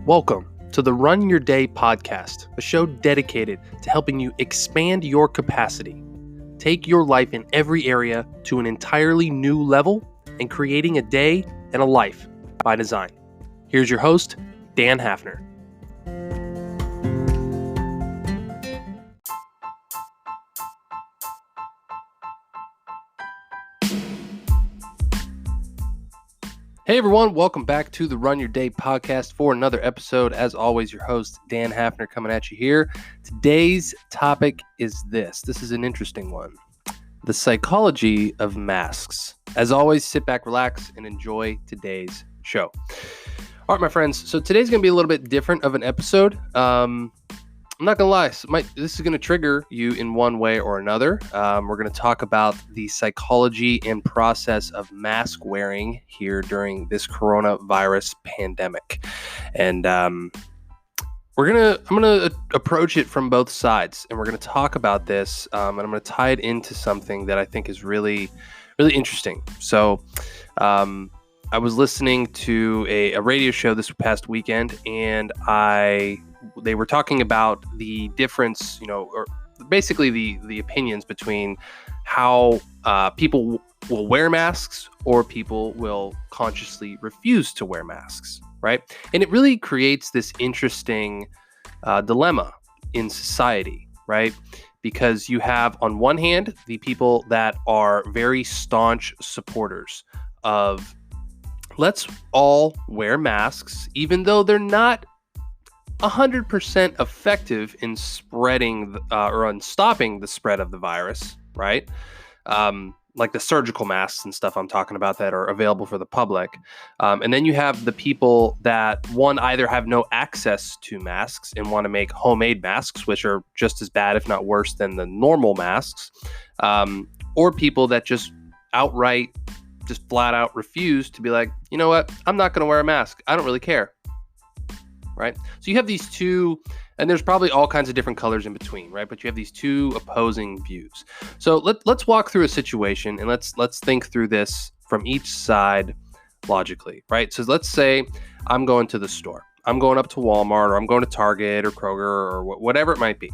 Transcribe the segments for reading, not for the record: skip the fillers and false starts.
Welcome to the Run Your Day podcast, a show dedicated to helping you expand your capacity, take your life in every area to an entirely new level, and creating a day and a life by design. Here's your host, Dan Hafner. Hey everyone, welcome back to the Run Your Day podcast for another episode. As always, your host, Dan Hafner, coming at you here. Today's topic is this. This is an interesting one. The psychology of masks. As always, sit back, relax, and enjoy today's show. All right, my friends. So today's going to be a little bit different of an episode. I'm not going to lie. This is going to trigger you in one way or another. We're going to talk about the psychology and process of mask wearing here during this coronavirus pandemic. And I'm going to approach it from both sides, and we're going to talk about this, and I'm going to tie it into something that I think is really, really interesting. So I was listening to a radio show this past weekend, and they were talking about the difference, or basically the opinions between how people will wear masks or people will consciously refuse to wear masks, right? And it really creates this interesting dilemma in society, right? Because you have, on one hand, the people that are very staunch supporters of let's all wear masks, even though they're not 100% effective in spreading or on stopping the spread of the virus, right? Like the surgical masks and stuff I'm talking about that are available for the public. And then you have the people that, one, either have no access to masks and want to make homemade masks, which are just as bad, if not worse, than the normal masks, or people that just flat out refuse to be like, you know what, I'm not going to wear a mask. I don't really care. Right? So you have these two, and there's probably all kinds of different colors in between, right? But you have these two opposing views. So let's walk through a situation, and let's think through this from each side logically, right? So let's say I'm going to the store. I'm going up to Walmart, or I'm going to Target or Kroger or whatever it might be.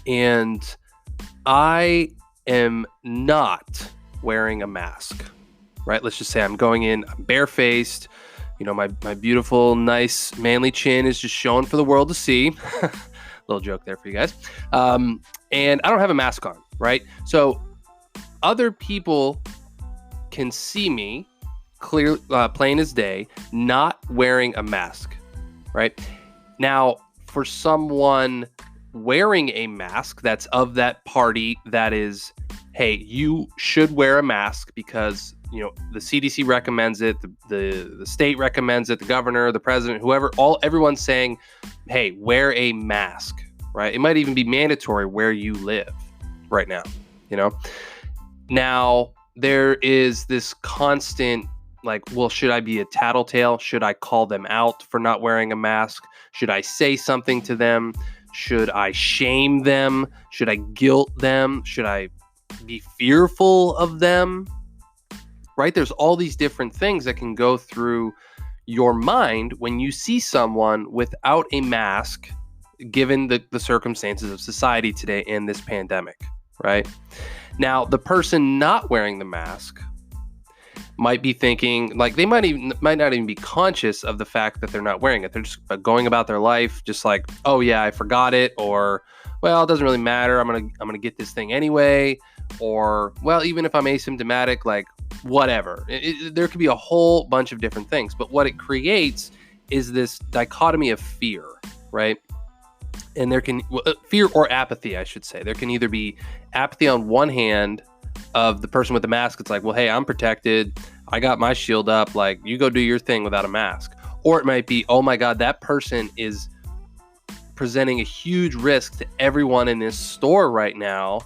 And I am not wearing a mask, right? Let's just say I'm going in, I'm barefaced. My beautiful, nice, manly chin is just showing for the world to see. Little joke there for you guys. And I don't have a mask on, right? So other people can see me clear, plain as day, not wearing a mask, right? Now, for someone wearing a mask that's of that party that is, hey, you should wear a mask because the CDC recommends it, the state recommends it, the governor, the president, everyone's saying, hey, wear a mask, right? It might even be mandatory where you live right now, Now, there is this constant, well, should I be a tattletale? Should I call them out for not wearing a mask? Should I say something to them? Should I shame them? Should I guilt them? Should I be fearful of them? Right? There's all these different things that can go through your mind when you see someone without a mask, given the circumstances of society today in this pandemic, right? Now, the person not wearing the mask might be thinking, they might not even be conscious of the fact that they're not wearing it. They're just going about their life just like, oh yeah, I forgot it, or, well, it doesn't really matter. I'm gonna get this thing anyway, or, well, even if I'm asymptomatic, whatever. There could be a whole bunch of different things, but what it creates is this dichotomy of fear, right? And there can fear or apathy, I should say. There can either be apathy on one hand of the person with the mask. It's like, well, hey, I'm protected. I got my shield up. You go do your thing without a mask. Or it might be, oh my God, that person is presenting a huge risk to everyone in this store right now,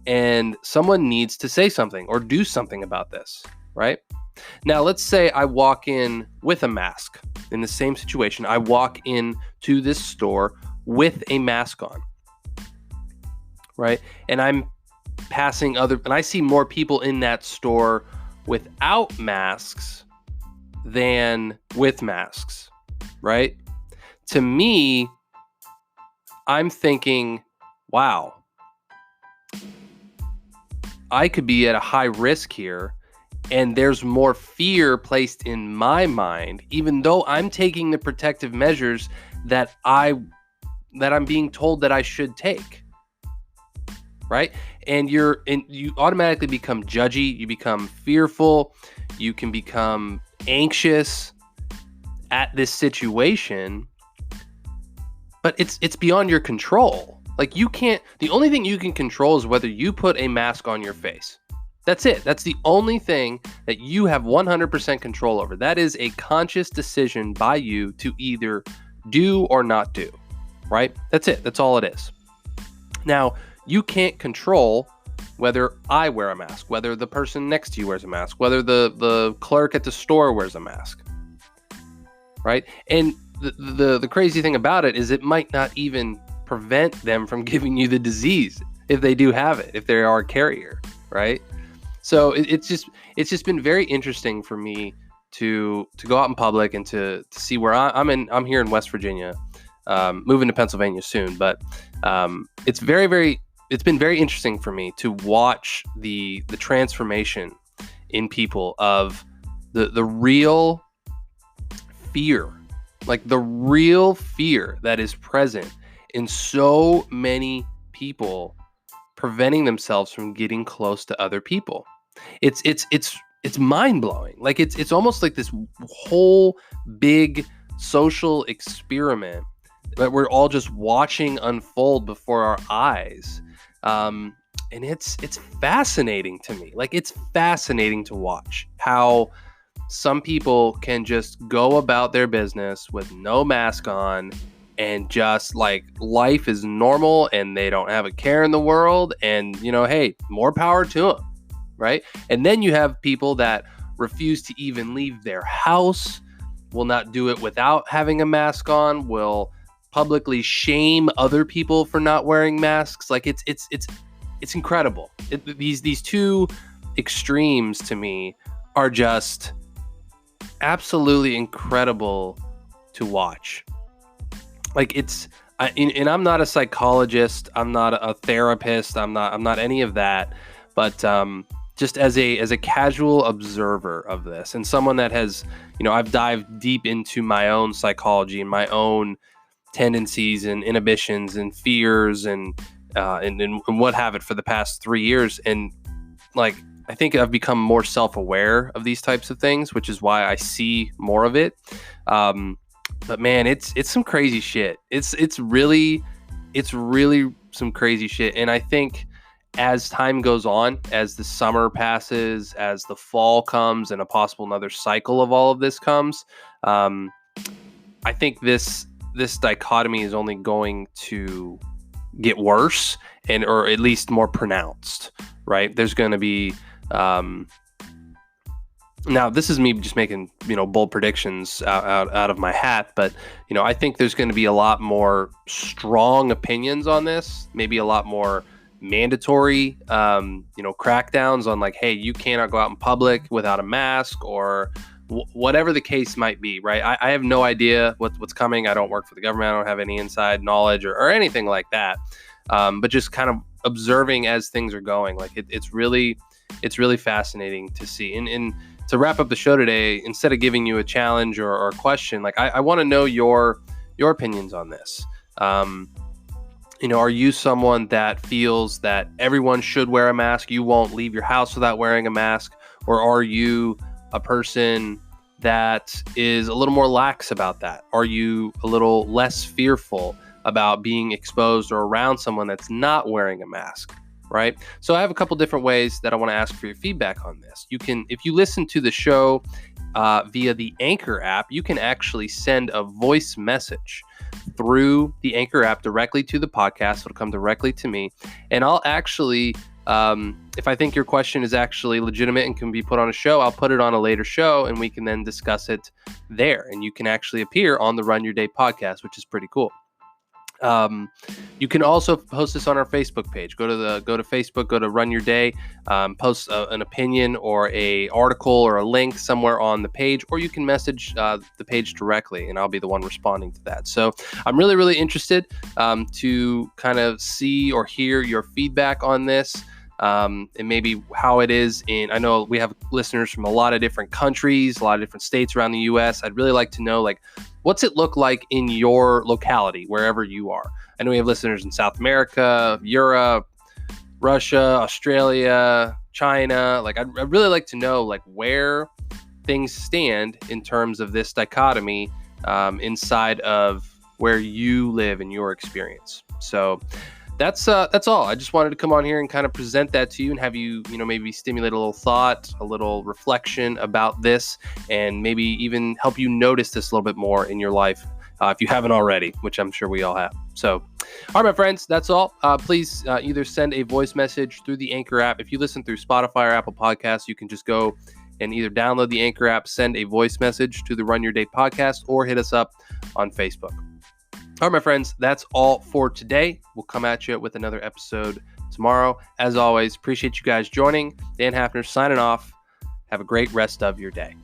and someone needs to say something or do something about this, right? Now, let's say I walk in with a mask. In the same situation, I walk in to this store with a mask on, right? And I'm passing and I see more people in that store without masks than with masks, right? to me, I'm thinking, wow, I could be at a high risk here, and there's more fear placed in my mind, even though I'm taking the protective measures that I'm being told that I should take. Right? And you automatically become judgy, you become fearful, you can become anxious at this situation, but it's beyond your control. Like, the only thing you can control is whether you put a mask on your face. That's it. That's the only thing that you have 100% control over. That is a conscious decision by you to either do or not do, right? That's it. That's all it is. Now, you can't control whether I wear a mask, whether the person next to you wears a mask, whether the clerk at the store wears a mask, right? And the crazy thing about it is it might not even prevent them from giving you the disease if they do have it, if they are a carrier, right? So it's just been very interesting for me to go out in public and to see where I'm here in West Virginia, moving to Pennsylvania soon, but it's been very interesting for me to watch the transformation in people of the real fear, like the real fear that is present in so many people, preventing themselves from getting close to other people. It's mind-blowing. Like it's almost like this whole big social experiment that we're all just watching unfold before our eyes. And it's fascinating to me. Like, it's fascinating to watch how some people can just go about their business with no mask on and just like life is normal and they don't have a care in the world, and hey, more power to them, right? And then you have people that refuse to even leave their house, will not do it without having a mask on, will publicly shame other people for not wearing masks. Like it's incredible. These two extremes to me are just absolutely incredible to watch. Like and I'm not a psychologist, I'm not a therapist, I'm not any of that, but just as a casual observer of this, and someone that has, I've dived deep into my own psychology and my own tendencies and inhibitions and fears and what have it for the past 3 years, and like I think I've become more self-aware of these types of things, which is why I see more of it. But man, it's some crazy shit. It's really some crazy shit. And I think as time goes on, as the summer passes, as the fall comes, and a possible another cycle of all of this comes, I think this dichotomy is only going to get worse, or at least more pronounced, right? There's going to be now, this is me just making, bold predictions out of my hat, but, I think there's going to be a lot more strong opinions on this, maybe a lot more mandatory, crackdowns on like, hey, you cannot go out in public without a mask, or whatever the case might be, right? I have no idea what's coming. I don't work for the government. I don't have any inside knowledge or anything like that. But just kind of observing as things are going, like it's really fascinating to see. And to wrap up the show today, instead of giving you a challenge or a question, like I want to know your opinions on this. Are you someone that feels that everyone should wear a mask? You won't leave your house without wearing a mask? Or are you a person that is a little more lax about that? Are you a little less fearful about being exposed or around someone that's not wearing a mask? Right? So I have a couple different ways that I want to ask for your feedback on this. You can, if you listen to the show via the Anchor app, you can actually send a voice message through the Anchor app directly to the podcast. It'll come directly to me. And I'll actually, if I think your question is actually legitimate and can be put on a show, I'll put it on a later show and we can then discuss it there. And you can actually appear on the Run Your Day podcast, which is pretty cool. You can also post this on our Facebook page. Go to Facebook, go to Run Your Day, post an opinion or a article or a link somewhere on the page, or you can message the page directly, and I'll be the one responding to that. So I'm really, really interested to kind of see or hear your feedback on this. And maybe how it is I know we have listeners from a lot of different countries, a lot of different states around the U.S. I'd really like to know, like, what's it look like in your locality, wherever you are? I know we have listeners in South America, Europe, Russia, Australia, China. Like, I'd really like to know, like, where things stand in terms of this dichotomy inside of where you live in your experience. So that's all. I just wanted to come on here and kind of present that to you and have you, maybe stimulate a little thought, a little reflection about this, and maybe even help you notice this a little bit more in your life if you haven't already, which I'm sure we all have. So, all right, my friends, that's all. Please either send a voice message through the Anchor app. If you listen through Spotify or Apple Podcasts, you can just go and either download the Anchor app, send a voice message to the Run Your Day podcast, or hit us up on Facebook. All right, my friends, that's all for today. We'll come at you with another episode tomorrow. As always, appreciate you guys joining. Dan Hafner signing off. Have a great rest of your day.